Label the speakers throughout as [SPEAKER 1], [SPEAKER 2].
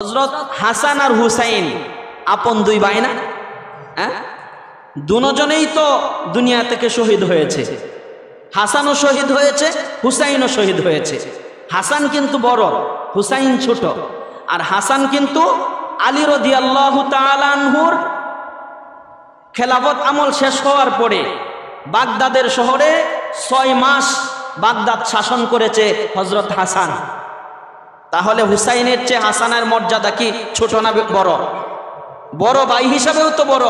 [SPEAKER 1] হযরত হাসান আর হুসাইন আপন দুই ভাই না? হ্যাঁ, দুজনেই তো দুনিয়া থেকে শহীদ হয়েছে। হাসানও শহীদ হয়েছে, হুসাইনও শহীদ হয়েছে। হাসান কিন্তু বড়, হুসাইন ছোট। আর হাসান কিন্তু আলী রাদিয়াল্লাহু তাআলা আনহুর খেলাফত আমল শেষ হওয়ার পরে বাগদাদের শহরে 6 মাস বাগদাদ শাসন করেছে হযরত হাসান। তাহলে হুসাইনের চেয়ে হাসানের মর্যাদা কি ছোট না বড়? বড় ভাই হিসাবেও তো বড়।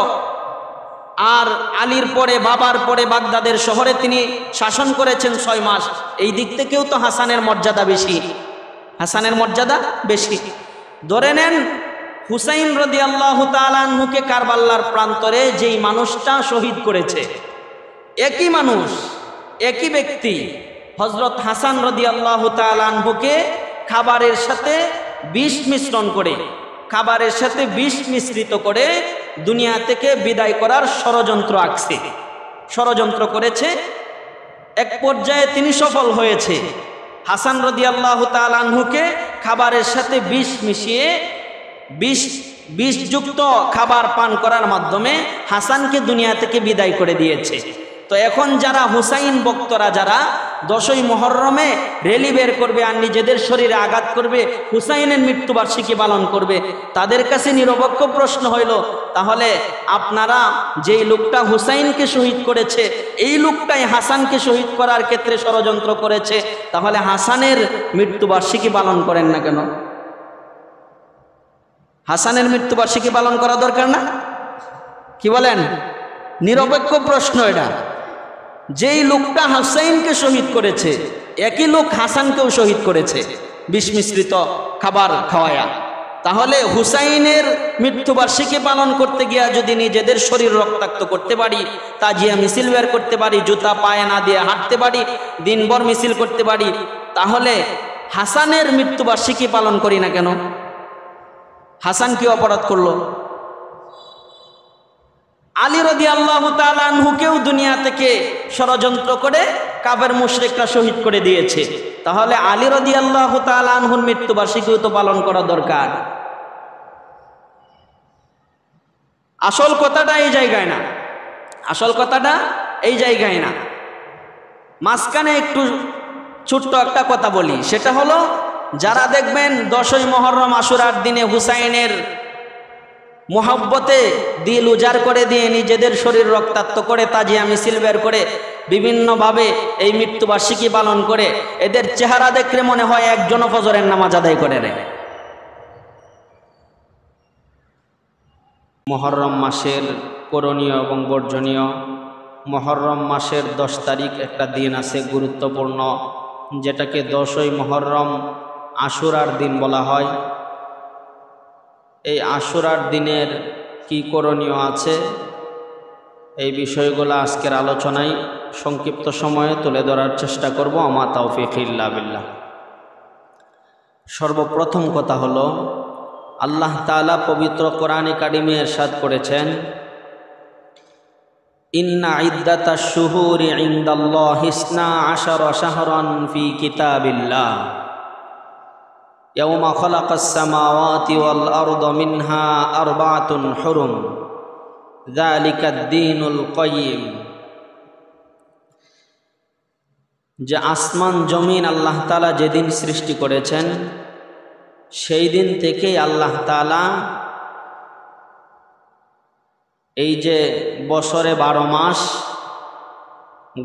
[SPEAKER 1] আর আলীর পরে, বাবার পরে বাগদাদের শহরে তিনি শাসন করেছেন 6 মাস। এই দিক থেকেও তো হাসানের মর্যাদা বেশি, হাসানের মর্যাদা বেশি। ধরে নেন হুসাইন রাদিয়াল্লাহু তাআলা আনহুকে কারবালার প্রান্তরে যেই মানুষটা শহীদ করেছে, একই মানুষ, একই ব্যক্তি হযরত হাসান রাদিয়াল্লাহু তাআলা আনহুকে খাবারের সাথে বিষ মিশ্রণ করে, খাবারের সাথে বিষ মিশ্রিত করে দুনিয়া থেকে বিদায় করার ষড়যন্ত্র আঁকছে, ষড়যন্ত্র করেছে। এক পর্যায়ে তিনি সফল হয়েছে। হাসান রাদিয়াল্লাহু তাআলা আনহুকে খাবারের সাথে বিষ মিশিয়ে বিষযুক্ত খাবার পান করার মাধ্যমে হাসানকে দুনিয়া থেকে বিদায় করে দিয়েছে। তো এখন যারা হুসাইন ভক্তরা, যারা 10ই মুহররমে র্যালি বের করবে আর নিজেদের শরীরে আঘাত করবে, হুসাইনের মৃত্যুবার্ষিকী পালন করবে, তাদের কাছে নিরপেক্ষ প্রশ্ন হইল, তাহলে আপনারা যেই লোকটা হুসাইনকে শহীদ করেছে, এই লোকটাই হাসানকে শহীদ করার ক্ষেত্রে ষড়যন্ত্র করেছে, তাহলে হাসানের মৃত্যুবার্ষিকী পালন করেন না কেন? হাসানের মৃত্যুবার্ষিকী পালন করা দরকার না? কি বলেন? নিরপেক্ষ প্রশ্ন এটা। যেই লোকটা হুসাইনকে শহীদ করেছে, একই লোক হাসানকেও শহীদ করেছে বিষ মিশ্রিত খাবার খাওয়ায়া। তাহলে হুসাইনের মৃত্যুবার্ষিকী পালন করতে গিয়া যদি নিজেদের শরীর রক্তাক্ত করতে পারি, তাজিয়া মিছিল বের করতে পারি, জুতা পায়ে না দিয়ে হাঁটতে পারি, দিনভর মিছিল করতে পারি, তাহলে হাসানের মৃত্যুবার্ষিকী পালন করি না কেন? হাসান কি অপরাধ করলো? আলী রাদিয়াল্লাহু তাআলা আনহুকেও দুনিয়া থেকে ষড়যন্ত্র করে কাফের মুশরিকরা শহীদ করে দিয়েছে। তাহলে আলী রাদিয়াল্লাহু তাআলা আনহুর মৃত্যুবার্ষিকীও তো পালন করা দরকার। আসল কথাটা এই জায়গায় না, আসল কথাটা এই জায়গায় না। মাঝখানে একটু ছোট্ট একটা কথা বলি, সেটা হলো যারা দেখবেন 10ই মুহররম আশুরার দিনে হুসাইনের মোহাব্বতে দিল উজাড় করে দিয়ে নিজেদের শরীর রক্তাক্ত করে তাজিয়া মিছিল বের করে বিভিন্নভাবে এই মৃত্যুবার্ষিকী পালন করে, এদের চেহারা দেখলে মনে হয় একজনও ফজরের নামাজ আদায় করে নেয়। মুহররম মাসের করণীয় এবং বর্জনীয়। মুহররম মাসের 10 তারিখ একটা দিন আছে গুরুত্বপূর্ণ, যেটাকে 10ই মুহররম আশুরার দিন বলা হয়। এই আশুরার দিনের কি করণীয় আছে, এই বিষয়গুলো আজকের আলোচনায় সংক্ষিপ্ত সময়ে তুলে ধরার চেষ্টা করব। আমা তাওফীক ইল্লা বিল্লাহ। সর্বপ্রথম কথা হলো, আল্লাহ তাআলা পবিত্র কোরআনে কারিমে ইরশাদ করেছেন, ইন্না ইদ্দাতাশ শুহুরি ইনদাল্লাহি 12 শাহরান ফি কিতাবিল্লাহ ইয়াওমা খালাকাস সামাওয়াতি ওয়াল আরদা মিনহা আরবাআতুন হুরুম যালিকাদ দীনুল কাইয়্যিম। যে আসমান জমিন আল্লাহ তাআলা যেদিন সৃষ্টি করেছেন, সেই দিন থেকেই আল্লাহ তাআলা এই যে বছরে 12 মাস,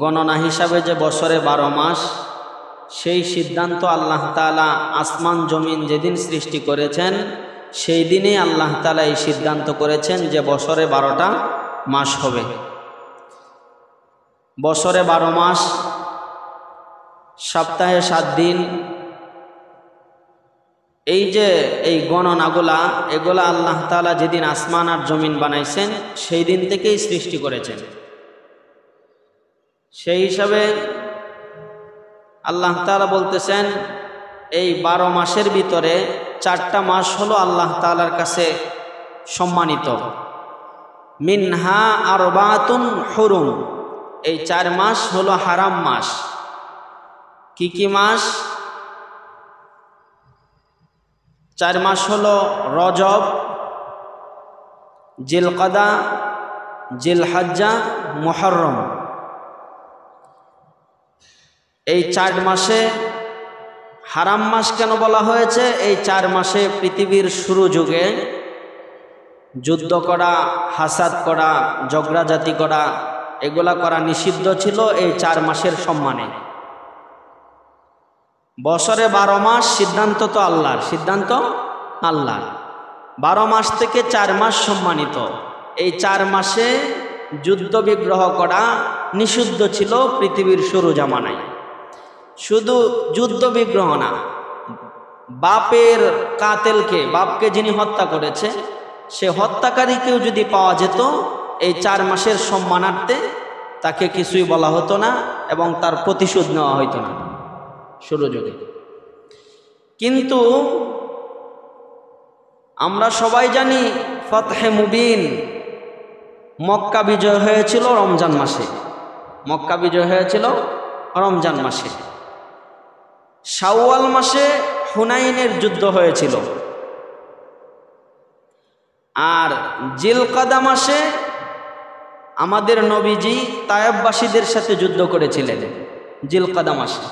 [SPEAKER 1] গণনা হিসাবে যে বছরে 12 মাস, সেই সিদ্ধান্ত আল্লাহ তাআলা আসমান জমিন যেদিন সৃষ্টি করেছেন, সেই দিনে আল্লাহ তাআলা এই সিদ্ধান্ত করেছেন যে বছরে 12টা মাস হবে। বছরে 12 মাস, সপ্তাহে 7 দিন। এই যে এই গণনাগুলা, এগুলা আল্লাহ তাআলা যেদিন আসমান আর জমিন বানাইছেন, সেই দিন থেকেই সৃষ্টি করেছেন। সেই হিসাবে আল্লাহ তাআলা বলতেছেন, এই 12 মাসের ভিতরে 4টা মাস হলো আল্লাহ তাআলার কাছে সম্মানিত। মিনহা আরবাতুন হুরুম, এই 4 মাস হলো হারাম মাস। কি কি মাস? 4 মাস হলো রজব, জিলকদা, জিলহজ্জা, মুহররম। এই 4 মাসে হারাম মাস কেন বলা হয়েছে? এই 4 মাসে পৃথিবীর শুরু যুগে যুদ্ধ করা, হাসাদ করা, ঝগড়াঝাটি করা, এগুলা করা নিষিদ্ধ ছিল এই 4 মাসের সম্মানে। বছরে 12 মাস, সিদ্ধান্ত তো আল্লাহর, সিদ্ধান্ত আল্লাহর। 12 মাস থেকে 4 মাস সম্মানিত। এই 4 মাসে যুদ্ধ বিগ্রহ করা নিষিদ্ধ ছিল পৃথিবীর শুরু জামানায়। শুধু যুদ্ধ বিগ্রহ না, বাপের কাতেলকে, বাপকে যিনি হত্যা করেছে সে হত্যাকারীকেও যদি পাওয়া যেত এই 4 মাসের সম্মানার্থে তাকে কিছুই বলা হতো না এবং তার প্রতিশোধ নেওয়া হইতো না শুরু যুগে। কিন্তু আমরা সবাই জানি ফতহে মুবিন, মক্কা বিজয় হয়েছিল রমজান মাসে। মক্কা বিজয় হয়েছিল রমজান মাসে। শাওয়াল মাসে হুনাইনের যুদ্ধ হয়েছিল। আর জিলকাদা মাসে আমাদের নবীজি তায়েববাসীদের সাথে যুদ্ধ করেছিলেন জিলকাদা মাসে।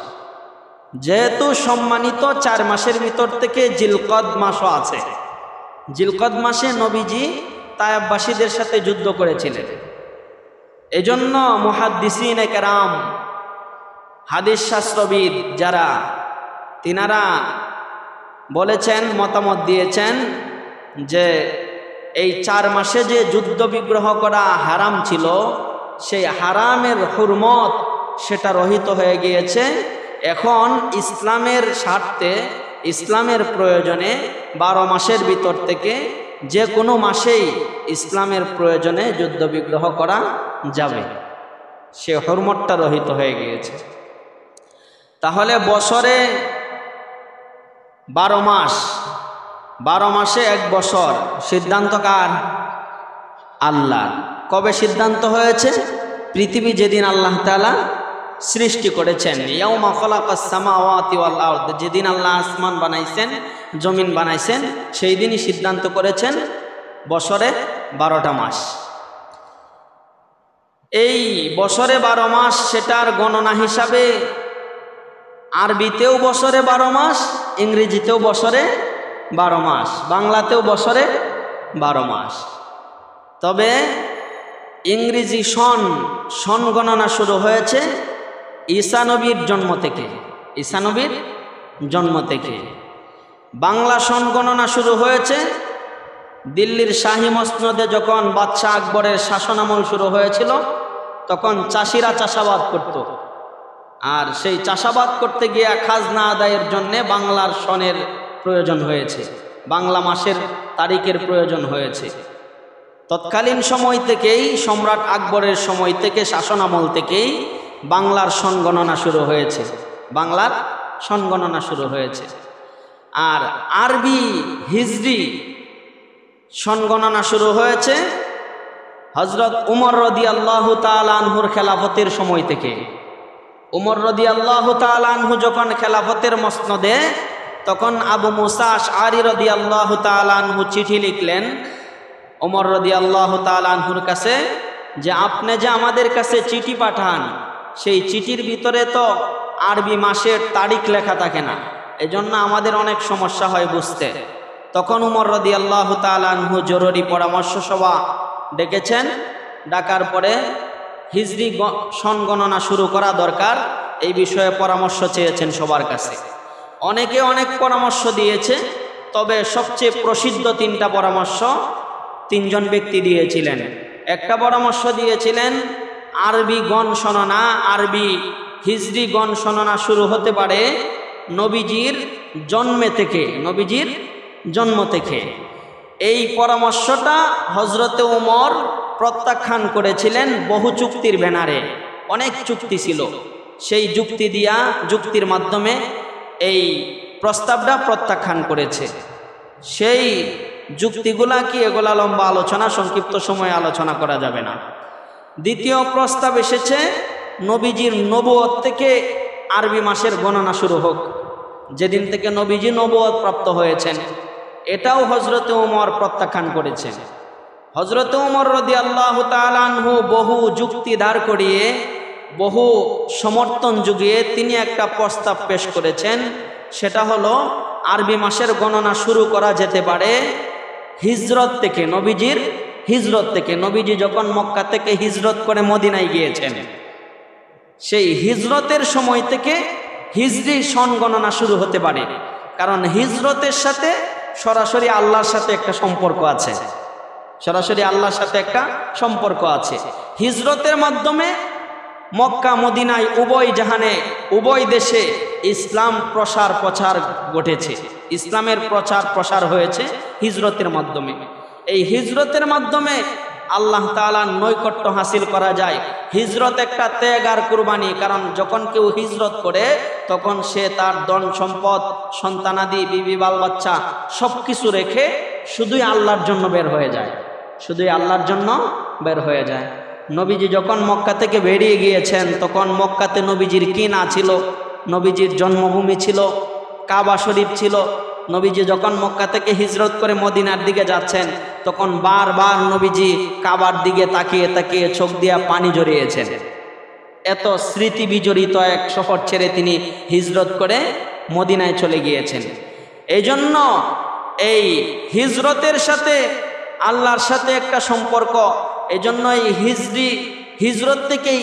[SPEAKER 1] যেহেতু সম্মানিত 4 মাসের ভিতর থেকে জিলকদ মাসও আছে। জিলকদ মাসে নবীজি তায়েববাসীদের সাথে যুদ্ধ করেছিলেন। এজন্য মুহাদ্দিসিনে কেরাম, হাদিস শাস্ত্রবিদ যারা, তিনারা বলেছেন, মতামত দিয়েছেন যে এই 4 মাসে যে যুদ্ধ বিগ্রহ করা হারাম ছিল, সেই হারামের হুরমত সেটা রহিত হয়ে গিয়েছে। এখন ইসলামের স্বার্থে, ইসলামের প্রয়োজনে 12 মাসের ভিতর থেকে যে কোনো মাসেই ইসলামের প্রয়োজনে যুদ্ধ বিগ্রহ করা যাবে। সে হুরমতটা রহিত হয়ে গিয়েছে। তাহলে বছরে 12 মাস, 12 মাসে 1 বছর। সিদ্ধান্ত কার? আল্লাহ। কবে সিদ্ধান্ত হয়েছে? পৃথিবী যেদিন আল্লাহ তাআলা সৃষ্টি করেছেন। ইয়াউমা খালাকাস সামাওয়াতি ওয়াল আরদ, যেদিন আল্লাহ আসমান বানাইছেন, জমিন বানাইছেন, সেই দিনই সিদ্ধান্ত করেছেন বছরে 12টা মাস। এই বছরে 12 মাস, সেটার গণনা হিসাবে আরবিতেও বছরে 12 মাস, ইংরেজিতেও বছরে 12 মাস, বাংলাতেও বছরে 12 মাস। তবে ইংরেজি সন গণনা শুরু হয়েছে ঈসা নবীর জন্ম থেকে। ঈসা নবীর জন্ম থেকে। বাংলা সন গণনা শুরু হয়েছে দিল্লির শাহী মসনদে যখন বাদশাহ আকবরের শাসনামল শুরু হয়েছিল, তখন চাষিরা চাষাবাদ করত। আর সেই চাষাবাদ করতে গিয়ে খাজনা আদায়ের জন্যে বাংলার সনের প্রয়োজন হয়েছে, বাংলা মাসের তারিখের প্রয়োজন হয়েছে। তৎকালীন সময় থেকেই, সম্রাট আকবরের সময় থেকে, শাসনামল থেকেই বাংলার সন গণনা শুরু হয়েছে, বাংলার সন গণনা শুরু হয়েছে। আর আরবি হিজরি সন গণনা শুরু হয়েছে হযরত উমর রাদিয়াল্লাহু তাআলা আনহুর খেলাফতের সময় থেকে। উমর রাদিয়াল্লাহু তাআলা আনহু যখন খেলাফতের মসনদে, তখন আবু মুসা আশআরী রাদিয়াল্লাহু তাআলা আনহু চিঠি লিখলেন ওমর রাদিয়াল্লাহু তাআলা আনহুর কাছে, যে আপনি যে আমাদের কাছে চিঠি পাঠান, সেই চিঠির ভিতরে তো আরবি মাসের তারিখ লেখা থাকে না, এজন্য আমাদের অনেক সমস্যা হয় বুঝতে। তখন উমর রাদিয়াল্লাহু তাআলা আনহু জরুরি পরামর্শ সভা ডেকেছেন। ডাকার পরে হিজরি সন গণনা শুরু করা দরকার, এই বিষয়ে পরামর্শ চেয়েছেন সবার কাছে। অনেকে অনেক পরামর্শ দিয়েছে, তবে সবচেয়ে প্রসিদ্ধ 3টা পরামর্শ 3 জন ব্যক্তি দিয়েছিলেন। একটা পরামর্শ দিয়েছিলেন আরবি গণ সননা, আরবি হিজরি গণ সননা শুরু হতে পারে নবীজির জন্মে থেকে, নবীজির জন্ম থেকে। এই পরামর্শটা হজরতে উমর প্রত্যাখ্যান করেছিলেন বহু চুক্তির ব্যানারে। অনেক চুক্তি ছিল, সেই যুক্তির মাধ্যমে এই প্রস্তাবটা প্রত্যাখ্যান করেছে। সেই যুক্তিগুলা কি, এগুলা লম্বা আলোচনা, সংক্ষিপ্ত সময়ে আলোচনা করা যাবে না। দ্বিতীয় প্রস্তাব এসেছে নবীজির নবুয়ত থেকে আরবি মাসের গণনা শুরু হোক, যেদিন থেকে নবীজি নবুয়ত প্রাপ্ত হয়েছেন এটাও হজরতে ওমর প্রত্যাখ্যান করেছেন। হজরতে ওমর রাদিয়াল্লাহু তাআলা আনহু বহু যুক্তি দাঁড় করিয়ে, বহু সমর্থন যুগিয়ে তিনি একটা প্রস্তাব পেশ করেছেন। সেটা হলো আরবি মাসের গণনা শুরু করা যেতে পারে হিজরত থেকে, নবীজির হিজরত থেকে। নবীজি যখন মক্কা থেকে হিজরত করে মদিনায় গিয়েছেন, সেই হিজরতের সময় থেকে হিজরি সন গণনা শুরু হতে পারে। কারণ হিজরতের সাথে সরাসরি আল্লাহর সাথে একটা সম্পর্ক আছে, সরাসরি আল্লাহর সাথে একটা সম্পর্ক আছে। হিজরতের মাধ্যমে মক্কা মদিনায় উভয় জাহানে, উভয় দেশে ইসলাম প্রচার ঘটেছে। ইসলামের প্রসার হয়েছে হিজরতের মাধ্যমে। এই হিজরতের মাধ্যমে আল্লাহ তাআলার নৈকট্য হাসিল করা যায়। হিজরত একটা ত্যাগ আর কুরবানি। কারণ যখন কেউ হিজরত করে তখন সে তার ধন সম্পদ, সন্তানাদি, বিবি বাল বাচ্চা সব কিছু রেখে শুধুই আল্লাহর জন্য বের হয়ে যায়, শুধুই আল্লাহর জন্য বের হয়ে যায়। নবীজি যখন মক্কা থেকে বেরিয়ে গিয়েছেন তখন মক্কাতে নবীজির কি না ছিল? নবীজির জন্মভূমি ছিল, কাবা শরীফ ছিল। নবীজি যখন মক্কা থেকে হিজরত করে মদিনার দিকে যাচ্ছেন তখন বারবার নবীজি কাবার দিকে তাকিয়ে তাকিয়ে চোখ দিয়া পানি জড়িয়েছেন। এত স্মৃতি বিজড়িত এক শহর ছেড়ে তিনি হিজরত করে মদিনায় চলে গিয়েছেন। এই জন্য এই হিজরতের সাথে আল্লাহর সাথে একটা সম্পর্ক। এই জন্য এই হিজরত থেকেই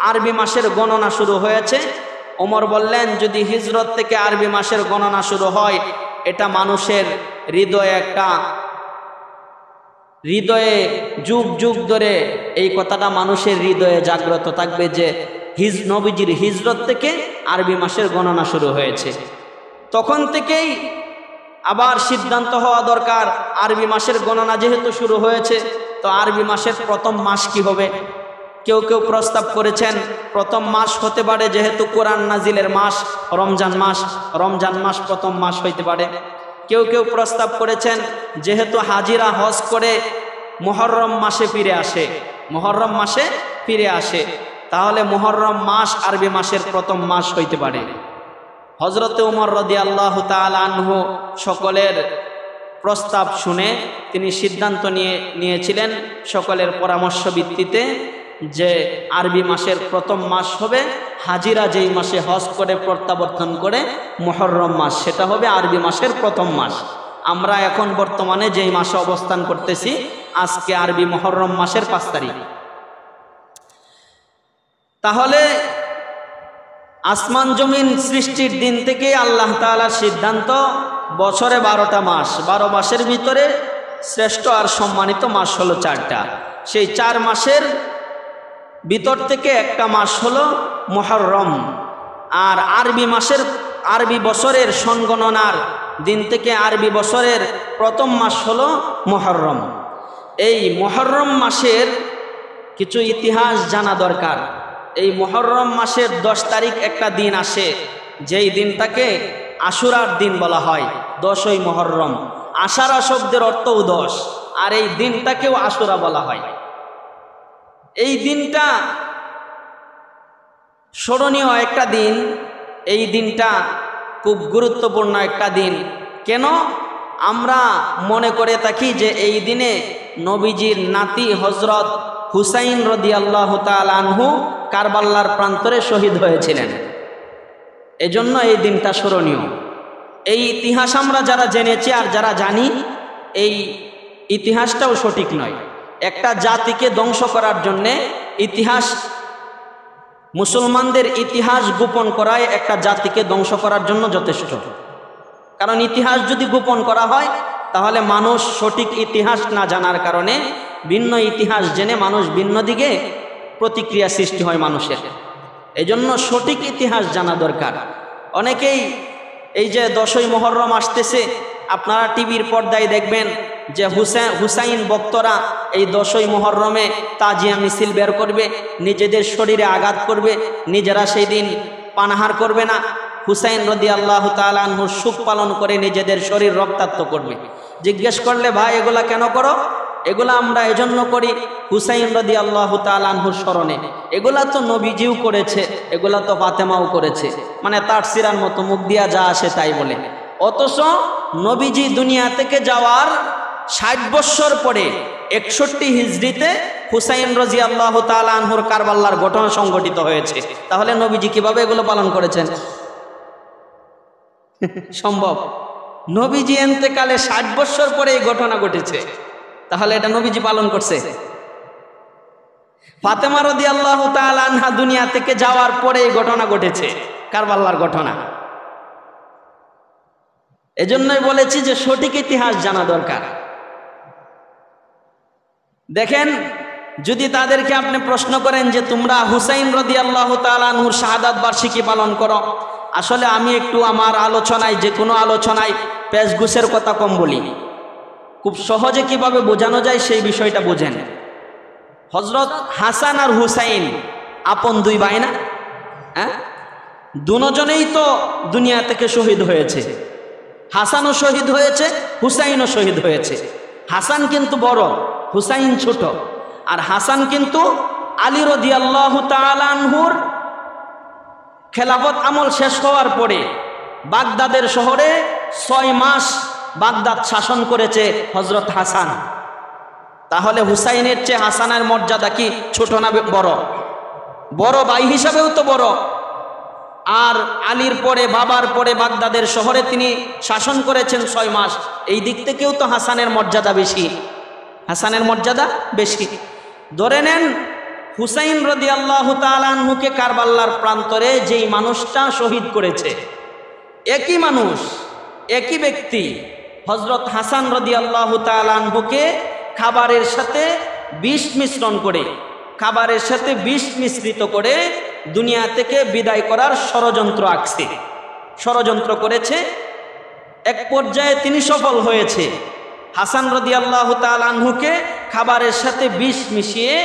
[SPEAKER 1] আরবি মাসের গণনা শুরু হয়েছে। ওমর বললেন, যদি হিজরত থেকে আরবি মাসের গণনা শুরু হয়, এটা মানুষের হৃদয়ে যুগ যুগ ধরে এই কথাটা মানুষের হৃদয়ে জাগ্রত থাকবে যে নবীজির হিজরত থেকে আরবি মাসের গণনা শুরু হয়েছে। তখন থেকেই আবার সিদ্ধান্ত হওয়া দরকার, আরবি মাসের গণনা যেহেতু শুরু হয়েছে তো আরবি মাসের প্রথম মাস কি হবে? কেউ কেউ প্রস্তাব করেছেন প্রথম মাস হতে পারে, যেহেতু কোরআন নাজিলের মাস রমজান মাস, রমজান মাস প্রথম মাস হইতে পারে। কেউ কেউ প্রস্তাব করেছেন যেহেতু হাজিরা হজ করে মুহররম মাসে ফিরে আসে, মুহররম মাসে ফিরে আসে, তাহলে মুহররম মাস আরবি মাসের প্রথম মাস হইতে পারে। হজরতে ওমর রাদিয়াল্লাহু তাআলা আনহু সকলের প্রস্তাব শুনে তিনি সিদ্ধান্ত নিয়েছিলেন সকলের পরামর্শ ভিত্তিতে যে আরবি মাসের প্রথম মাস হবে হাজিরা যেই মাসে হজ করে প্রত্যাবর্তন করে মুহররম মাস, সেটা হবে আরবি মাসের প্রথম মাস। আমরা এখন বর্তমানে যেই মাসে অবস্থান করতেছি আজকে আরবি মুহররম মাসের 5 তারিখ। তাহলে আসমান জমিন সৃষ্টির দিন থেকে আল্লাহ তাআলার সিদ্ধান্ত বছরে 12টা মাস, 12 মাসের ভিতরে শ্রেষ্ঠ আর সম্মানিত মাস হলো 4টা। সেই 4 মাসের ভিতর থেকে একটা মাস হলো মুহররম। আর আরবি বছরের সনগণনার দিন থেকে আরবি বছরের প্রথম মাস হলো মুহররম। এই মুহররম মাসের কিছু ইতিহাস জানা দরকার। এই মুহররম মাসের 10 তারিখ একটা দিন আসে, যেই দিনটাকে আশুরার দিন বলা হয়, 10ই মুহররম। আশারা শব্দের অর্থও 10, আর এই দিনটাকেও আশুরা বলা হয়। এই দিনটা স্মরণীয় একটা দিন, এই দিনটা খুব গুরুত্বপূর্ণ একটা দিন। কেন? আমরা মনে করে থাকি যে এই দিনে নবীজির নাতি হজরত হুসাইন রাদিয়াল্লাহু তাআলা আনহু কারবালার প্রান্তরে শহীদ হয়েছিলেন, এজন্য এই দিনটা স্মরণীয়। এই ইতিহাস আমরা যারা জেনেছি আর যারা জানি, এই ইতিহাসটাও সঠিক নয়। একটা জাতিকে ধ্বংস করার জন্যে ইতিহাস, মুসলমানদের ইতিহাস গোপন করায় একটা জাতিকে ধ্বংস করার জন্য যথেষ্ট। কারণ ইতিহাস যদি গোপন করা হয় তাহলে মানুষ সঠিক ইতিহাস না জানার কারণে ভিন্ন ইতিহাস জেনে মানুষ ভিন্ন দিকে প্রতিক্রিয়া সৃষ্টি হয় মানুষের। এজন্য সঠিক ইতিহাস জানা দরকার। অনেকেই এই যে 10ই মুহররম আসতেছে, আপনারা টিভির পর্দায় দেখবেন যে হুসাইন ভক্তরা এই 10ই মুহররমে তাজিয়া মিছিল বের করবে, নিজেদের শরীরে আঘাত করবে, নিজেরা সেই দিন পানাহার করবে না, হুসাইন রাদিয়াল্লাহু তাআলা আনহুর সুখ পালন করে নিজেদের শরীর রক্তাক্ত করবে। জিজ্ঞেস করলে, ভাই এগুলা কেন করো? এগুলা আমরা এজন্য করি হুসাইন রাদিয়াল্লাহু তাআলা আনহুর স্মরণে। এগুলা তো নবীজিও করেছে, এগুলা তো ফাতেমাও করেছে, মানে তার সিরার মতো মুখ দিয়া যা আসে তাই বলে। অথচ নবীজি দুনিয়া থেকে যাওয়ার ৬০ বৎসর পরে ৬১ হিজরিতে হুসাইন রাদিয়াল্লাহু তাআলা আনহুর কারবালার ঘটনা সংঘটিত হয়েছে। তাহলে নবীজি কিভাবে এগুলো পালন করেছেন? সম্ভব? নবীজি ইন্তেকালে ৬০ বৎসর পরে এই ঘটনা ঘটেছে, তাহলে এটা নবীজি পালন করছে। ফাতেমা রাদিয়াল্লাহু তাআলা আনহা দুনিয়া থেকে যাওয়ার পরে এই ঘটনা ঘটেছে, কারবালার ঘটনা। এজন্যই বলেছি যে সঠিক ইতিহাস জানা দরকার। দেখেন, যদি তাদেরকে আপনি প্রশ্ন করেন যে তোমরা হুসাইন রাদিয়াল্লাহু তাআলা আনহুর শাহাদাত বার্ষিকী পালন করো, আসলে আমি একটু আমার আলোচনায়, যে কোনো আলোচনায় পেশগুসের কথা কম বলি, খুব সহজে কিভাবে বোঝানো যায় সেই বিষয়টা বোঝেন। হযরত হাসান আর হুসাইন আপন দুই ভাই না? হ্যাঁ, দুজনেই তো দুনিয়া থেকে শহীদ হয়েছে। হাসানও শহীদ হয়েছে, হুসাইনও শহীদ হয়েছে। হাসান কিন্তু বড়, হুসাইন ছোট। আর হাসান কিন্তু আলী রাদিয়াল্লাহু তাআলা আনহুর খেলাফত আমল শেষ হওয়ার পরে বাগদাদের শহরে ৬ মাস বাগদাদ শাসন করেছে হযরত হাসান। তাহলে হুসাইনের চেয়ে হাসানের মর্যাদা কি ছোট না বড়? বড় ভাই হিসাবেও তো বড়। আর আলীর পরে, বাবার পরে বাগদাদের শহরে তিনি শাসন করেছেন ৬ মাস। এই দিক থেকেও তো হাসানের মর্যাদা বেশি, হাসানের মর্যাদা বেশি। ধরে নেন হুসাইন রাদিয়াল্লাহু তাআলা আনহুকে কারবালার প্রান্তরে যেই মানুষটা শহীদ করেছে, একই মানুষ, একই ব্যক্তি হযরত হাসান রাদিয়াল্লাহু তাআলা আনহুকে খাবারের সাথে বিষ মিশ্রণ করে, খাবারের সাথে বিষ মিশ্রিত করে দুনিয়া থেকে বিদায় করার ষড়যন্ত্র আঁকছে, ষড়যন্ত্র করেছে। এক পর্যায়ে তিনি সফল হয়েছে। হাসান রাদিয়াল্লাহু তাআলা আনহুকে খাবারের সাথে বিষ মিশিয়ে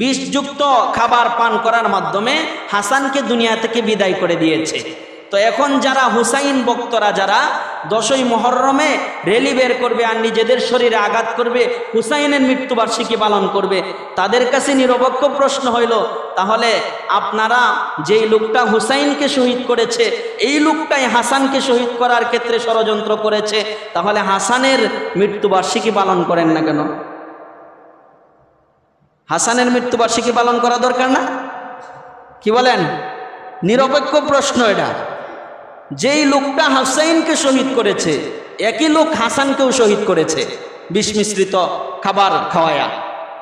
[SPEAKER 1] বিষযুক্ত খাবার পান করার মাধ্যমে হাসানকে দুনিয়া থেকে বিদায় করে দিয়েছে। তো এখন যারা হুসাইন ভক্তরা, যারা 10ই মুহররমে র্যালি বের করবে আর নিজেদের শরীরে আঘাত করবে, হুসাইনের মৃত্যুবার্ষিকী পালন করবে, তাদের কাছে নিরপেক্ষ প্রশ্ন হইল, তাহলে আপনারা যেই লোকটা হুসাইনকে শহীদ করেছে, এই লোকটাই হাসানকে শহীদ করার ক্ষেত্রে ষড়যন্ত্র করেছে, তাহলে হাসানের মৃত্যুবার্ষিকী পালন করেন না কেন? হাসানের মৃত্যুবার্ষিকী পালন করা দরকার না? কি বলেন? নিরপেক্ষ প্রশ্ন এটা। যেই লোকটা হুসাইনকে শহীদ করেছে, একই লোক হাসানকেও শহীদ করেছে বিষ মিশ্রিত খাবার খাওয়ায়া।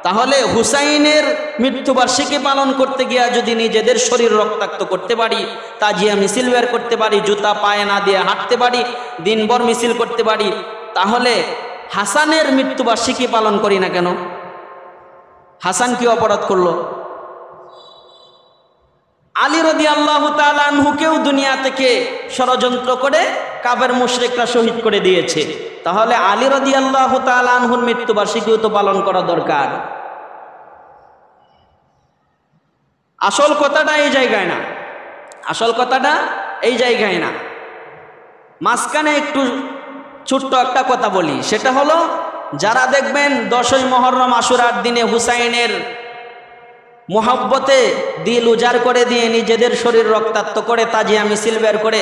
[SPEAKER 1] তাহলে হুসাইনের মৃত্যুবার্ষিকী পালন করতে গিয়া যদি নিজেদের শরীর রক্তাক্ত করতে পারি, তাজিয়া মিছিল বের করতে পারি, জুতা পায়ে না দিয়ে হাঁটতে পারি, দিনভর মিছিল করতে পারি, তাহলে হাসানের মৃত্যুবার্ষিকী পালন করি না কেন? হাসান কি অপরাধ করলো? আলী রাদিয়াল্লাহু তাআলা আনহুকেও দুনিয়া থেকে ষড়যন্ত্র করে কাফের মুশরিকরা শহীদ করে দিয়েছে। তাহলে আলী রাদিয়াল্লাহু তাআলা আনহুর মৃত্যুবার্ষিকীও তো পালন করা দরকার। আসল কথাটা এই জায়গায় না, আসল কথাটা এই জায়গায় না। মাঝখানে একটু ছোট্ট একটা কথা বলি, সেটা হলো যারা দেখবেন 10ই মুহররম আশুরার দিনে হুসাইনের মোহাব্বতে দিল উজাড় করে দিয়ে নিজেদের শরীর রক্তাক্ত করে তাজিয়া মিছিল বের করে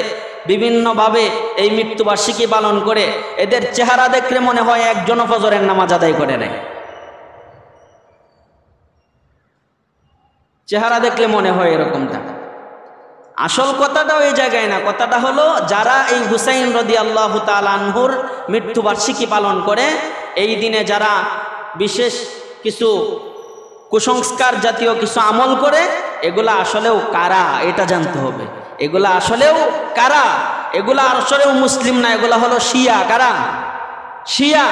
[SPEAKER 1] বিভিন্নভাবে এই মৃত্যুবার্ষিকী পালন করে, এদের চেহারা দেখলে মনে হয় একজন ফজরের নামাজ আদায় করে নেয়। চেহারা দেখলে মনে হয় এরকমটা। আসল কথাটাও এই জায়গায় না। কথাটা হলো যারা এই হুসাইন রাদিয়াল্লাহু তাআলা আনহুর মৃত্যুবার্ষিকী পালন করে, এই দিনে যারা বিশেষ কিছু কুসংস্কার জাতীয় কিছু আমল করে, এগুলা আসলেও কারা এটা জানতে হবে। এগুলা আসলেও কারা? এগুলা আসলেও মুসলিম না, এগুলা হলো শিয়া। কারা? শিয়া।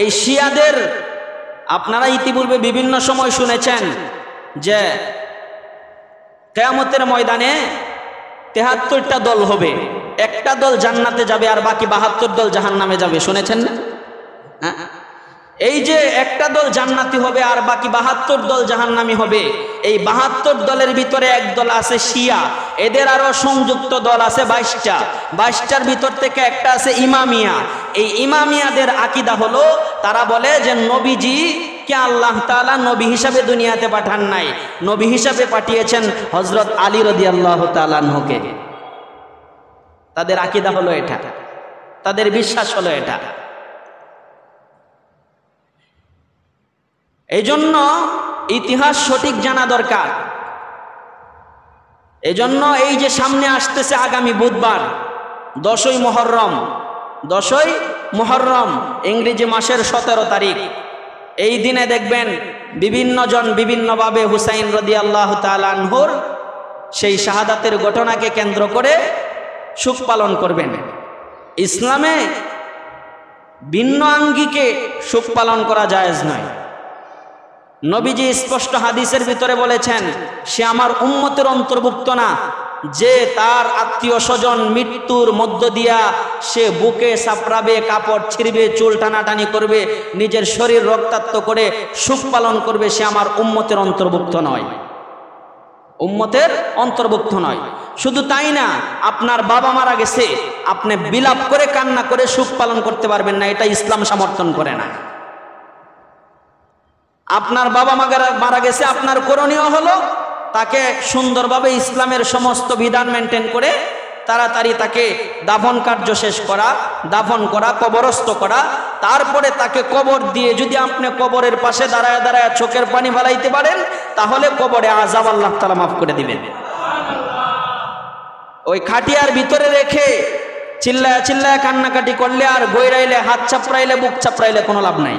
[SPEAKER 1] এই শিয়াদের আপনারা ইতিপূর্বে বিভিন্ন সময় শুনেছেন যে কিয়ামতের ময়দানে 73টা দল হবে, একটা দল জান্নাতে যাবে আর বাকি 72 দল জাহান্নামে যাবে। শুনেছেন না? হ্যাঁ, এই যে একটা দল জান্নাতি হবে আর বাকি 72 দল জাহান্নামী হবে, এই 72 দলের ভিতরে এক দল আছে শিয়া। এদের আরো সংযুক্ত দল আছে 22টা। 22টার ভিতর থেকে একটা আছে ইমামিয়া। এই ইমামিয়াদের আকীদা হলো, তারা বলে যে নবীজি কে আল্লাহ তাআলা নবী হিসাবে দুনিয়াতে পাঠান নাই, নবী হিসাবে পাঠিয়েছেন হযরত আলী রাদিয়াল্লাহু তাআলা আনহুকে। তাদের আকীদা হলো এটা, তাদের বিশ্বাস হলো এটা। এই জন্য ইতিহাস সঠিক জানা দরকার। এজন্য এই যে সামনে আসতেছে আগামী বুধবার 10ই মুহররম, 10ই মুহররম ইংরেজি মাসের 17 তারিখ, এই দিনে দেখবেন বিভিন্ন জন বিভিন্নভাবে হুসাইন রাদিয়াল্লাহু তাআলা আনহুর সেই শাহাদাতের ঘটনাকে কেন্দ্র করে শোক পালন করবেন। ইসলামে ভিন্ন আঙ্গিকে শোক পালন করা জায়েজ নয়। নবীজি স্পষ্ট হাদিসের ভিতরে বলেছেন, সে আমার উম্মতের অন্তর্ভুক্ত না যে তার আত্মীয় স্বজন মৃত্যুর মধ্য দিয়া সে বুকে চাপড়াবে, কাপড় ছিঁড়বে, চুল টানাটানি করবে, নিজের শরীর রক্তাক্ত করে শোক পালন করবে, সে আমার উম্মতের অন্তর্ভুক্ত নয়, উম্মতের অন্তর্ভুক্ত নয়। শুধু তাই না, আপনার বাবা মারা গেছে, আপনি বিলাপ করে কান্না করে শোক পালন করতে পারবেন না, এটা ইসলাম সমর্থন করে না। আপনার বাবা মারা গেছে, আপনার করণীয় হলো তাকে সুন্দরভাবে ইসলামের সমস্ত বিধান মেনটেন করে তাড়াতাড়ি তাকে দাফন কার্য শেষ করা, দাফন করা, কবরস্থ করা, তারপরে তাকে কবর দিয়ে যদি আপনি কবরের পাশে দাঁড়ায় দাঁড়ায় চোখের পানি ফেলাইতে পারেন, তাহলে কবরে আযাব আল্লাহ তাআলা মাফ করে দিবেন। ওই খাটিয়ার ভিতরে রেখে চিল্লায় চিল্লায় কান্নাকাটি করলে আর গৈরাইলে, হাত চাপড়াইলে, বুক চাপড়াইলে কোনো লাভ নাই।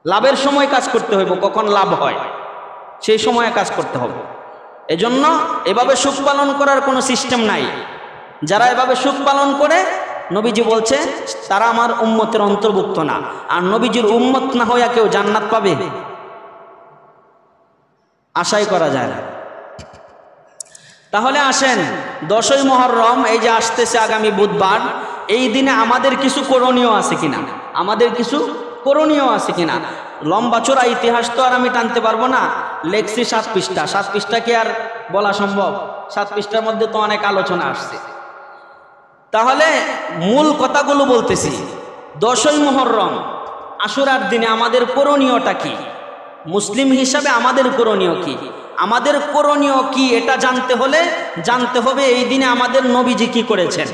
[SPEAKER 1] লাভের সময় কাজ করতে হইব, কখন লাভ হয় সেই সময়ে কাজ করতে হবে। এজন্য এভাবে শোক পালন করার কোনো সিস্টেম নাই। যারা এভাবে শোক পালন করে, নবীজি বলছে তারা আমার উম্মতের অন্তর্ভুক্ত না। আর নবীজির উম্মত না হইয়া কেউ জান্নাত পাবে আশাই করা যায় না। তাহলে আসেন 10ই মুহররম এই যে আসতেছে আগামী বুধবার, এই দিনে আমাদের কিছু করণীয় আছে কিনা, আমাদের কিছু করণীয় আছে কিনা। লম্বা চোরা ইতিহাস তো আর আমি টানতে পারবো না, লেখছি 7 পৃষ্ঠা, 7 পৃষ্ঠা কি আর বলা সম্ভব? 7 পৃষ্ঠার মধ্যে তো অনেক আলোচনা আসছে। তাহলে মূল কথাগুলো বলতেছি। 10ই মুহররম আশুরার দিনে আমাদের করণীয়টা কি, মুসলিম হিসাবে আমাদের করণীয় কি? আমাদের করণীয় কি এটা জানতে হলে জানতে হবে এই দিনে আমাদের নবীজি কি করেছেন,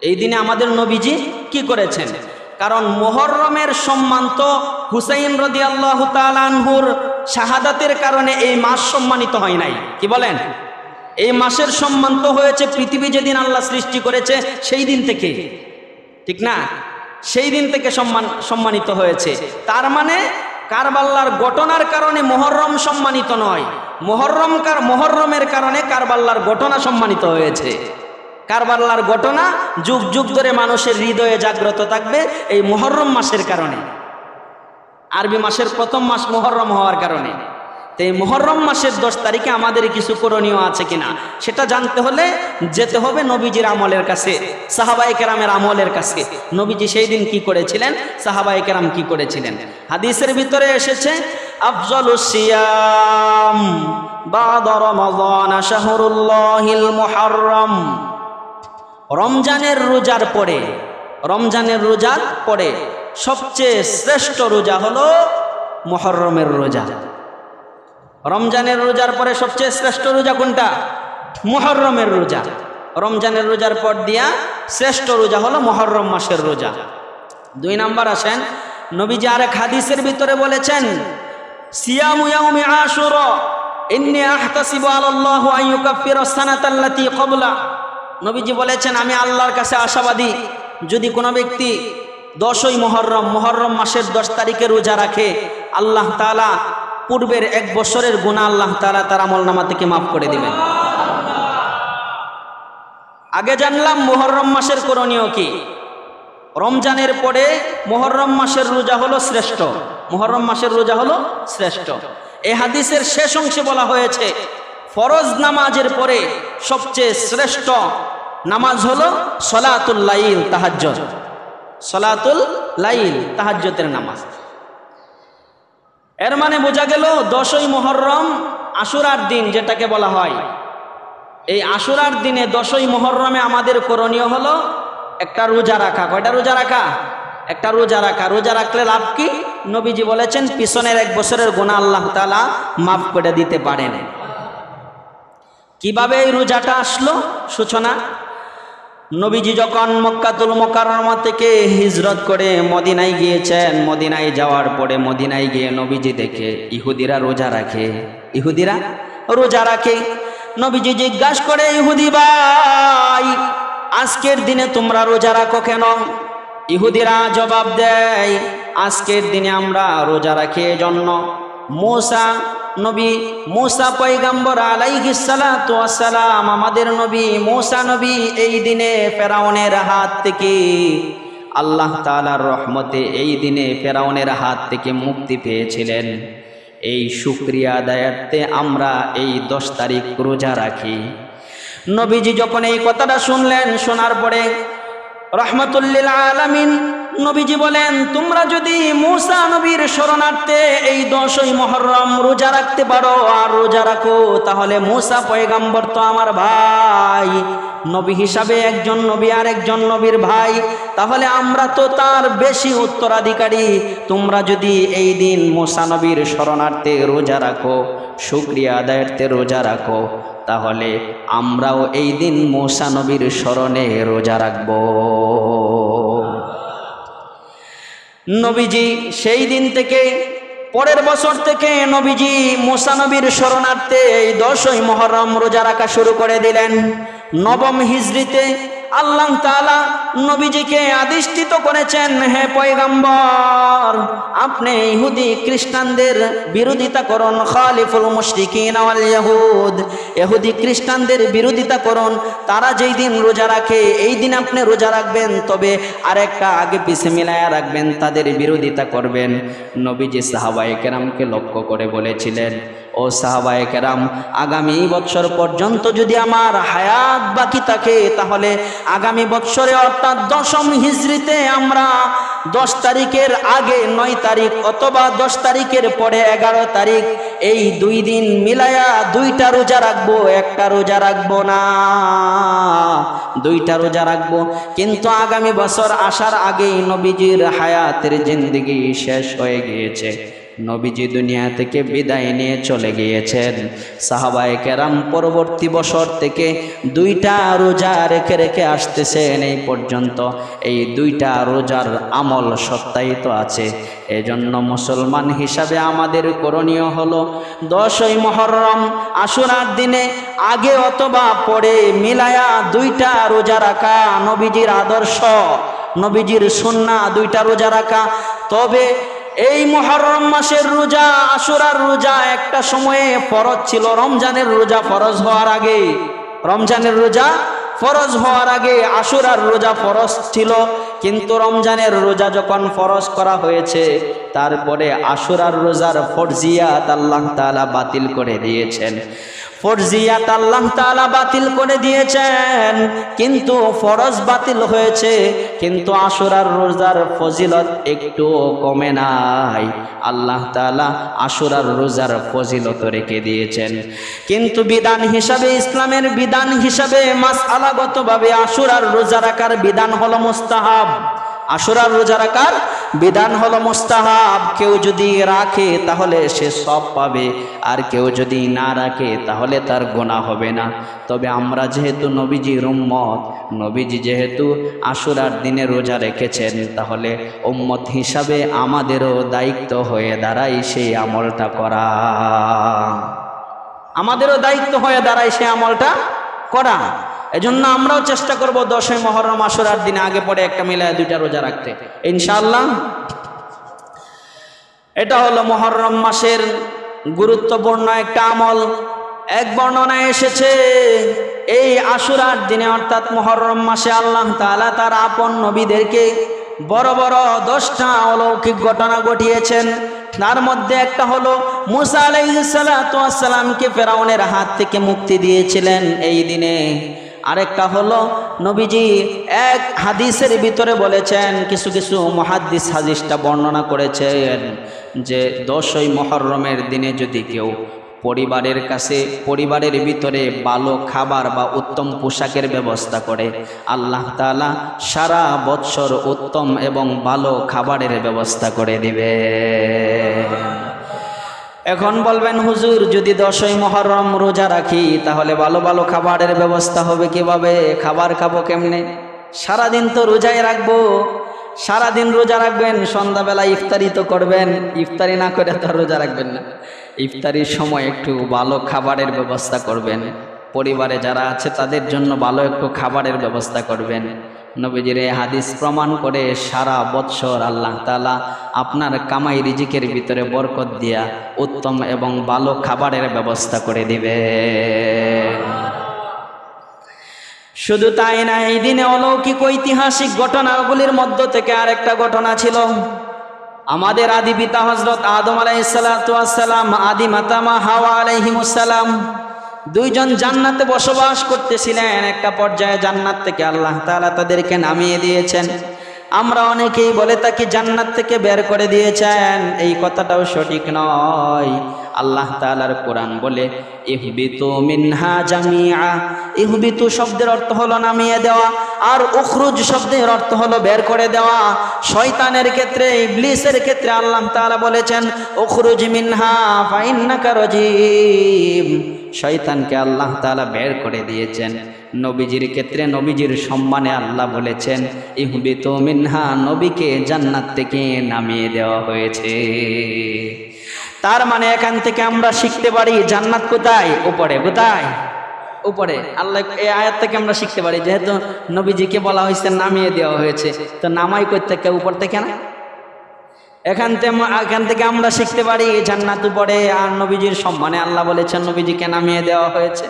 [SPEAKER 1] এই দিনে আমাদের নবীজি কি করেছেন। কারণ মুহররমের সম্মান তো হুসাইন রাদিয়াল্লাহু তাআলা আনহুর শাহাদাতের কারণে এই মাস সম্মানিত হয় নাই, কি বলেন? এই মাসের সম্মান তো হয়েছে পৃথিবী যেদিন আল্লাহ সৃষ্টি করেছে সেই দিন থেকে, ঠিক না? সেই দিন থেকে সম্মানিত হয়েছে। তার মানে কারবালার ঘটনার কারণে মুহররম সম্মানিত নয়, মুহররমের কারণে কারবালার ঘটনা সম্মানিত হয়েছে। কারবালার ঘটনা যুগ যুগ ধরে মানুষের হৃদয়ে জাগ্রত থাকবে এই মুহররম মাসের কারণে, আরবি মাসের প্রথম মাস মুহররম হওয়ার কারণে। তো এই মুহররম মাসের 10 তারিখে আমাদের কিছু করণীয় আছে কিনা সেটা জানতে হলে যেতে হবে নবীজির আমলের কাছে, সাহাবায়ে কেরামের আমলের কাছে। নবীজি সেই দিন কি করেছিলেন, সাহাবায়ে কেরাম কি করেছিলেন। হাদিসের ভিতরে এসেছে, আফজালুস সিয়াম বা'দা রমাদান শাহরুল্লাহিল মুহররম। রমজানের রোজার পরে, রমজানের রোজার পরে সবচেয়ে শ্রেষ্ঠ রোজা হলো মুহররমের রোজা। রমজানের রোজার পরে সবচেয়ে শ্রেষ্ঠ রোজা কোনটা? মুহররমের রোজা। রমজানের রোজার পর দিয়া শ্রেষ্ঠ রোজা হলো মুহররম মাসের রোজা। 2 নাম্বার আসেন, নবীজি আরেক হাদিসের ভিতরে বলেছেন, সিয়ামু ইয়াউমি আশুরা ইন্নী আহতাসিবু আলাল্লাহি আন ইউকাফিরাস সানাতাল্লাতী ক্বাবলা। নবীজি বলেছেন, আমি আল্লাহর কাছে আশাবাদী, যদি কোনো ব্যক্তি 10ই মুহররম মাসের 10 তারিখে রোজা রাখে, আল্লাহ তাআলা পূর্বের 1 বছরের গুনাহ আল্লাহ তাআলা তার আমলনামা থেকে মাফ করে দিবেন। আগে জানলাম মুহররম মাসের করণীয় কি। রমজানের পরে মুহররম মাসের রোজা হলো শ্রেষ্ঠ, মুহররম মাসের রোজা হলো শ্রেষ্ঠ। এই হাদিসের শেষ অংশে বলা হয়েছে, ফরজ নামাজের পরে সবচেয়ে শ্রেষ্ঠ নামাজ হলো সলাতুল লাইল, তাহাজ্জুদ। সলাতুল লাইল, তাহাজ্জুদের নামাজ। এর মানে বোঝা গেল 10ই মুহররম আশুরার দিন যেটাকে বলা হয়, এই আশুরার দিনে 10ই মুহররমে আমাদের করণীয় হলো একটা রোজা রাখা। কয়টা রোজা রাখা? একটা রোজা রাখা। রোজা রাখলে লাভ কি? নবীজি বলেছেন পিছনের 1 বছরের গুনাহ আল্লাহ তাআলা মাফ করে দিতে পারেন। কিভাবে এই রোজাটা আসলো সূচনা? নবীজি যখন মক্কাতুল মুকাররমা থেকে হিজরত করে মদিনায় গিয়েছেন, মদিনায় যাওয়ার পরে মদিনায় গিয়ে নবীজি দেখে ইহুদিরা রোজা রাখে, ইহুদিরা রোজা রাখে। নবীজি জিজ্ঞাসা করে, ইহুদি ভাই, আজকের দিনে তোমরা রোজা রাখো কেন? ইহুদিরা জবাব দেয়, আজকের দিনে আমরা রোজা রাখি এজন্য মুসা পয়গম্বর আলাইহিস সালাতু ওয়াস সালাম, আমাদের নবী মুসা নবী এই দিনে ফেরাউনের হাত থেকে, আল্লাহ তাআলার রহমতে এই দিনে ফেরাউনের হাত থেকে মুক্তি পেয়েছিলেন। এই শুকরিয়া আদায়ার্থে আমরা এই 10 তারিখ রোজা রাখি। নবীজি যখন এই কথাটা শুনলেন, শোনার পরে রহমাতুল লিল আলামিন নবীজি বলেন, তোমরা যদি মুসা নবীর শরণার্থে এই 10ই মুহররম রোজা রাখতে পারো আর রোজা রাখো, তাহলে মুসা পয়গম্বর তো আমার ভাই, নবী হিসাবে একজন নবী আর একজন নবীর ভাই, তাহলে আমরা তো তার বেশি উত্তরাধিকারী। তোমরা যদি এই দিন মুসা নবীর শরণার্থে রোজা রাখো, শুকরিয়া আদায়ার্থে রোজা রাখো, তাহলে আমরাও এই দিন মুসা নবীর স্মরণে রোজা রাখব। নবীজি সেই দিন থেকে, পরের বছর থেকে নবীজি মুসা নবীর শরণার্থে এই 10ই মুহররম রোজা রাখা শুরু করে দিলেন। 9ম হিজরিতে আল্লাহ তাআলা নবীজিকে আদিষ্টিত করেছেন, হে পয়গম্বর, আপনি ইহুদি খ্রিস্টানদের বিরোধিতা করুন, খালিফুল মুশরিকিন ওয়াল ইয়াহুদ, ইহুদি খ্রিস্টানদের বিরোধিতা করুন। তারা যেই দিন রোজা রাখে এই দিন আপনি রোজা রাখবেন, তবে আরেকটা আগে পিছে মিলায়া রাখবেন, তাদের বিরোধিতা করবেন। নবীজি সাহাবায়ে কেরামকে লক্ষ্য করে বলেছিলেন, ও সাহাবায়ে কেরাম, আগামী বছর পর্যন্ত যদি আমার হায়াত বাকি থাকে, তাহলে আগামী বছরে অর্থাৎ 10ম হিজরিতে আমরা 10 তারিখের আগে 9 তারিখ অথবা 10 তারিখের পরে 11 তারিখ, এই 2 দিন মিলায়া 2টা রোজা রাখবো, একটা রোজা রাখবো না, 2টা রোজা রাখবো। কিন্তু আগামী বছর আসার আগেই নবীজির হায়াতের জিন্দেগি শেষ হয়ে গিয়েছে, নবীজি দুনিয়া থেকে বিদায় নিয়ে চলে গিয়েছেন। সাহাবায়ে কেরাম পরবর্তী বছর থেকে 2টা রোজা রেখে রেখে আসতেছেন, এই পর্যন্ত এই 2টা রোজার আমল সত্যায়িত আছে। এজন্য মুসলমান হিসাবে আমাদের করণীয় হলো 10ই মুহররম আশুরার দিনে আগে অথবা পরে মিলায়া 2টা রোজা রাখা, নবীজির আদর্শ, নবীজির সুন্নাহ, 2টা রোজা রাখা। তবে এই মুহররম মাসের রোজা, আশুরার রোজা একটা সময়ে ফরজ ছিল, রমজানের রোজা ফরজ হওয়ার আগে, রমজানের রোজা ফরজ হওয়ার আগে আশুরার রোজা ফরজ ছিল। কিন্তু রমজানের রোজা যখন ফরজ করা হয়েছে, তারপরে আশুরার রোজার ফরজিয়াত আল্লাহ তাআলা বাতিল করে দিয়েছেন, ফরজিয়াত আল্লাহ তাআলা বাতিল করে দিয়েছেন। কিন্তু ফরজ বাতিল হয়েছে, কিন্তু আশুরার রোজার ফজিলত একটু কমে নাই। আল্লাহ তাআলা আশুরার রোজার ফজিলত রেখে দিয়েছেন। কিন্তু বিধান হিসাবে, ইসলামের বিধান হিসাবে মাসআলাগতভাবে আশুরার রোজা রাখার বিধান হলো মুস্তাহাব। আশুরার রোজা রাখার বিধান হলো মুস্তাহাব। কেউ যদি রাখে তাহলে সে সব পাবে, আর কেউ যদি না রাখে তাহলে তার গুনাহ হবে না। তবে আমরা যেহেতু নবীজির উম্মত, নবীজি যেহেতু আশুরার দিনে রোজা রেখেছেন, তাহলে উম্মত হিসাবে আমাদেরও দায়িত্ব হয়ে দাঁড়ায় সেই আমলটা করা, আমাদেরও দায়িত্ব হয়ে দাঁড়ায় সেই আমলটা করা। এজন্য আমরাও চেষ্টা করব 10ই মুহররম আশুরার দিনে আগে পরে একটা মিলায় 2টা রোজা রাখতে ইনশাআল্লাহ। এটা হলো মুহররম মাসের গুরুত্বপূর্ণ একটা আমল। এক বর্ণনায় এসেছে, এই আশুরার দিনে অর্থাৎ মুহররম মাসে আল্লাহ তাআলা তার আপন নবীদেরকে বড় বড় 10টা অলৌকিক ঘটনা ঘটিয়েছেন। তার মধ্যে একটা হলো মুসা আলাইহিস সালাতু ওয়াস সালামকে ফেরাউনের হাত থেকে মুক্তি দিয়েছিলেন এই দিনে। আরেকটা হলো নবীজি এক হাদিসের ভিতরে বলেছেন, কিছু কিছু মুহাদ্দিস হাদিসটা বর্ণনা করেছেন যে 10ই মুহররমের দিনে যদি কেউ পরিবারের ভিতরে ভালো খাবার বা উত্তম পোশাকের ব্যবস্থা করে, আল্লাহ তাআলা সারা বৎসর উত্তম এবং ভালো খাবারের ব্যবস্থা করে দিবে। এখন বলবেন হুজুর, যদি 10ই মুহররম রোজা রাখি তাহলে ভালো ভালো খাবারের ব্যবস্থা হবে কিভাবে? খাবার খাবো কেমনে? সারাদিন তো রোজাই রাখবো। সারাদিন রোজা রাখবেন, সন্ধ্যাবেলা ইফতারি তো করবেন। ইফতারি না করে তো রোজা রাখবেন না। ইফতারির সময় একটু ভালো খাবারের ব্যবস্থা করবেন। পরিবারে যারা আছে তাদের জন্য ভালো একটু খাবারের ব্যবস্থা করবেন। নবীজির এই হাদিস প্রমাণ করে সারা বৎসর আল্লাহ তাআলা আপনার কামাই রিজিকের ভিতরে বরকত দিয়া উত্তম এবং ভালো খাবারের ব্যবস্থা করে দিবে। শুধু তাই না, এই দিনে অলৌকিক ঐতিহাসিক ঘটনাগুলির মধ্য থেকে আরেকটা ঘটনা ছিল। আমাদের আদি পিতা হযরত আদম আলাইহিস সালাতু ওয়াস সালাম, আদি মাতা মা হাওয়া আলাইহিমুস সালাম, দুইজন জান্নাতে বসবাস করতেছিলেন। একটা পর্যায়ে জান্নাত থেকে আল্লাহ তাআলা তাদেরকে নামিয়ে দিয়েছেন। আমরা অনেকেই বলে থাকি জান্নাত থেকে বের করে দিয়েছেন, এই কথাটাও সঠিক নয়। আল্লাহ তাআলার কোরআন বলে ইহবিতু মিনহা জামিআ। ইহবিতু শব্দের অর্থ হলো নামিয়ে দেওয়া, আর উখরুজ শব্দের অর্থ হলো বের করে দেওয়া। শয়তানের ক্ষেত্রে, ইবলিসের ক্ষেত্রে আল্লাহ তাআলা বলেছেন উখরুজ মিনহা ফাইন্নাকা রাজিম। শয়তানকে আল্লাহ তাআলা বের করে দিয়েছেন। নবীজির ক্ষেত্রে নবীজির সম্মানে আল্লাহ বলেছেন ইহবিতু মিনহা, নবীকে জান্নাত থেকে নামিয়ে দেওয়া হয়েছে। তার মানে এখান থেকে আমরা শিখতে পারি জান্নাত কোথায়? উপরে। কোথায়? উপরে। আল্লাহ এই আয়াত থেকে আমরা শিখতে পারি যেহেতু নবীজিকে বলা হয়েছে নামিয়ে দেওয়া হয়েছে, তো নামাই করতে কে? উপর থেকে না? এখান থেকে আমরা শিখতে পারি জান্নাত উপরে, আর নবীজির সম্মানে আল্লাহ বলেছেন নবীজিকে নামিয়ে দেওয়া হয়েছে।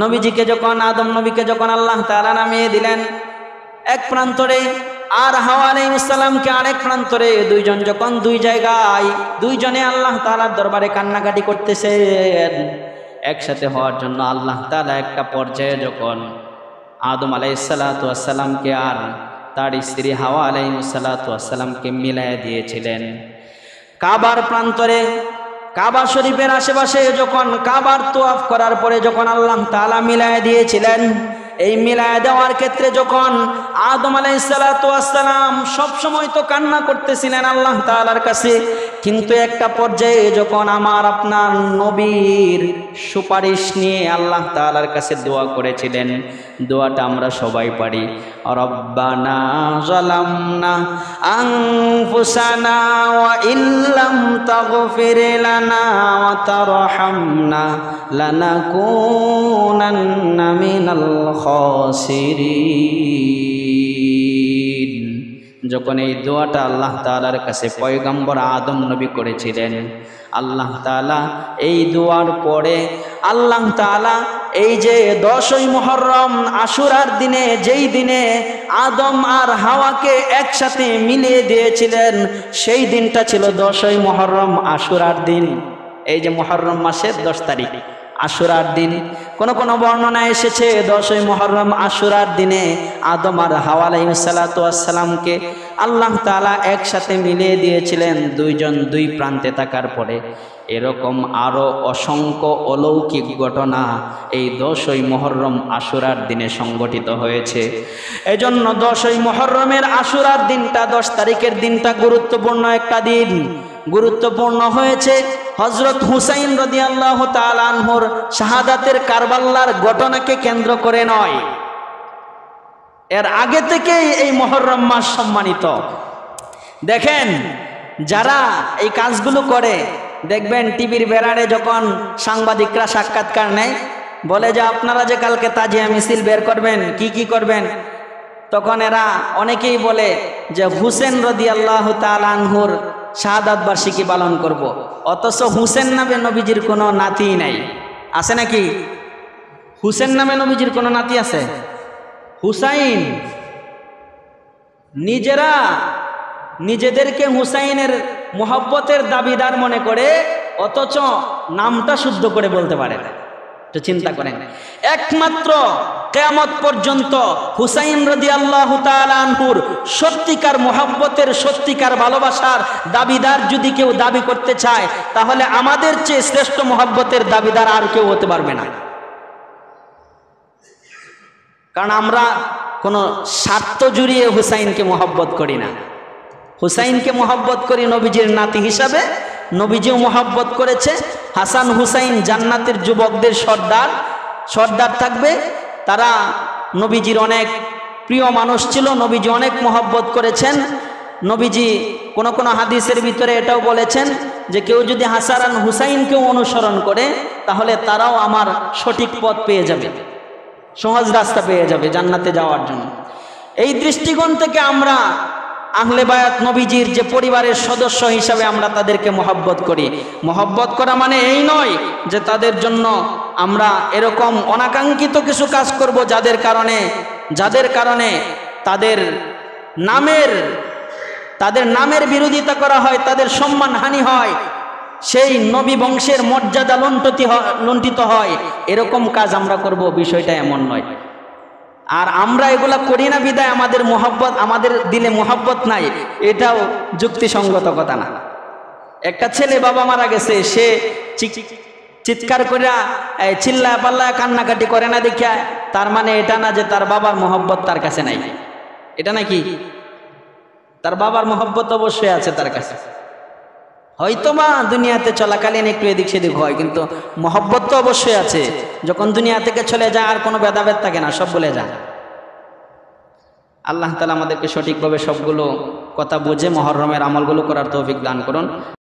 [SPEAKER 1] নবীজিকে যখন, আদম নবীকে যখন আল্লাহ তাআলা নামিয়ে দিলেন এক প্রান্তরে, আর হাওয়া আলাইহিস সালামকে আরেক প্রান্তরে, দুইজন যখন দুই জায়গায়, দুইজনে আল্লাহ তাআলার দরবারে কান্নাকাটি করতেছেন একসাথে হওয়ার জন্য, আল্লাহ তাআলা একটা পর্যায়ে যখন আদম আলাইহিস সালাতু ওয়াস সালামকে আর তার স্ত্রী হাওয়া আলাইহিস সালাতু ওয়াস সালামকে মিলাইয়া দিয়েছিলেন কাবার প্রান্তরে, কাবা শরীফের আশেপাশে যখন কাবার তোয়াফ করার পরে যখন আল্লাহ তাআলা মিলাইয়া দিয়েছিলেন, এই মিলায়া দেওয়ার ক্ষেত্রে যখন আদম আলাইহিস সালাতু ওয়াস সালাম সব সময় তো কান্না করতেছিলেন আল্লাহ তাআলার কাছে, কিন্তু একটা পর্যায়ে যখন আমার আপনার নবীর সুপারিশ নিয়ে আল্লাহ তাআলার কাছে দোয়া করেছিলেন, দোয়াটা আমরা সবাই পারি, রব্বানা যালামনা আনফুসানা ওয়া ইল্লাম তাগফির লানা ওয়া তারহামনা লানাকুনান্না মিনাল খাসিরিন। যখন এই দোয়াটা আল্লাহ তাআলার কাছে পয়গম্বর আদম নবী করেছিলেন, আল্লাহ তাআলা এই দোয়ার পরে আল্লাহ তাআলা এই যে 10ই মুহররম আশুরার দিনে, যেই দিনে আদম আর হাওয়াকে একসাথে মিলিয়ে দিয়েছিলেন, সেই দিনটা ছিল 10ই মুহররম আশুরার দিন। এই যে মুহররম মাসের 10 তারিখ আশুরার দিন। কোন কোন বর্ণনা এসেছে 10ই মুহররম আশুরার দিনে আদম আর হাওয়া আলাইহিস সালাতু ওয়াস সালামকে আল্লাহ তাআলা একসাথে মিলিয়ে দিয়েছিলেন, দুইজন দুই প্রান্তে থাকার পরে। এরকম আরো অসংখ্য অলৌকিক ঘটনা এই 10ই মুহররম আশুরার দিনে সংঘটিত হয়েছে। এজন্য 10ই মুহররমের আশুরার দিনটা, 10 তারিখের দিনটা গুরুত্বপূর্ণ একটা দিন। গুরুত্বপূর্ণ হয়েছে হযরত হুসাইন রাদিয়াল্লাহু তাআলা আনহুর শাহাদাতের কারবালার ঘটনাকে কেন্দ্র করে নয়, এর আগে থেকেই এই মুহররম মাস সম্মানিত। দেখেন যারা এই কাজগুলো করে, দেখবেন টিভির বেড়ারে যখন সাংবাদিকরা সাক্ষাৎকার নেয়, বলে যে আপনারা যে কালকে তাজিয়া মিছিল বের করবেন, কি কি করবেন, তখন এরা অনেকেই বলে যে হুসেন রাদিয়াল্লাহু তাআলা আনহুর শাহাদাত বার্ষিকী পালন করব। অথচ হুসেন নামে নবীজির কোনো নাতি নাই। আছে নাকি? হুসেন নামে নবীজির কোনো নাতি আছে? হুসাইন নিজেরা নিজেদেরকে হুসাইনের মোহব্বতের দাবিদার মনে করে, অথচ নামটা শুদ্ধ করে বলতে পারে না। তো চিন্তা করেন, একমাত্র কিয়ামত পর্যন্ত হুসাইন রাদিয়াল্লাহু তাআলা আনহুর সত্যিকার মোহব্বতের, সত্যিকার ভালোবাসার দাবিদার যদি কেউ দাবি করতে চায়, তাহলে আমাদের চেয়ে শ্রেষ্ঠ মোহব্বতের দাবিদার আর কেউ হতে পারবে না। কারণ আমরা কোনো স্বার্থ জুড়িয়ে হুসাইনকে মোহব্বত করি না। হুসাইনকে মোহব্বত করি নবীজির নাতি হিসাবে, নবীজিও মোহাব্বত করেছে। হাসান হুসাইন জান্নাতের যুবকদের সর্দার থাকবে। তারা নবীজির অনেক প্রিয় মানুষ ছিল, নবীজি অনেক মোহাব্বত করেছেন। নবীজি কোন কোন হাদিসের ভিতরে এটাও বলেছেন যে কেউ যদি হাসান হুসাইনকেও অনুসরণ করে তাহলে তারাও আমার সঠিক পথ পেয়ে যাবে, সহজ রাস্তা পেয়ে যাবে জান্নাতে যাওয়ার জন্য। এই দৃষ্টিকোণ থেকে আমরা আহলে বায়াত নবীজির যে পরিবারের সদস্য হিসাবে আমরা তাদেরকে মহব্বত করি। মহব্বত করা মানে এই নয় যে তাদের জন্য আমরা এরকম অনাকাঙ্ক্ষিত কিছু কাজ করব যাদের কারণে তাদের নামের বিরোধিতা করা হয়, তাদের সম্মান হানি হয়, সেই নবী বংশের মর্যাদা লুণ্ঠিত হয়। এরকম কাজ আমরা করব, বিষয়টা এমন নয়। আর আমরা এগুলা করি না বিদায় আমাদের দিলে মোহাব্বত নাই, এটাও যুক্তিসঙ্গত কথা না। একটা ছেলে বাবা মারা গেছে, সে চিৎকার করে চিল্লা পাল্লা কান্নাকাটি করে না দেখিয়া তার মানে এটা না যে তার বাবার মোহাব্বত তার কাছে নাই। এটা নাকি তার বাবার মোহাব্বত অবশ্যই আছে তার কাছে, হয়তোবা দুনিয়াতে চলাকালীন একটু এদিক সেদিক হয়, কিন্তু মোহাব্বত তো অবশ্যই আছে। যখন দুনিয়া থেকে চলে যায় আর কোনো ভেদাভেদ থাকে না, সব বলে যায়। আল্লাহ তাআলা আমাদেরকে সঠিকভাবে সবগুলো কথা বুঝে মুহররমের আমলগুলো করার তৌফিক দান করুন।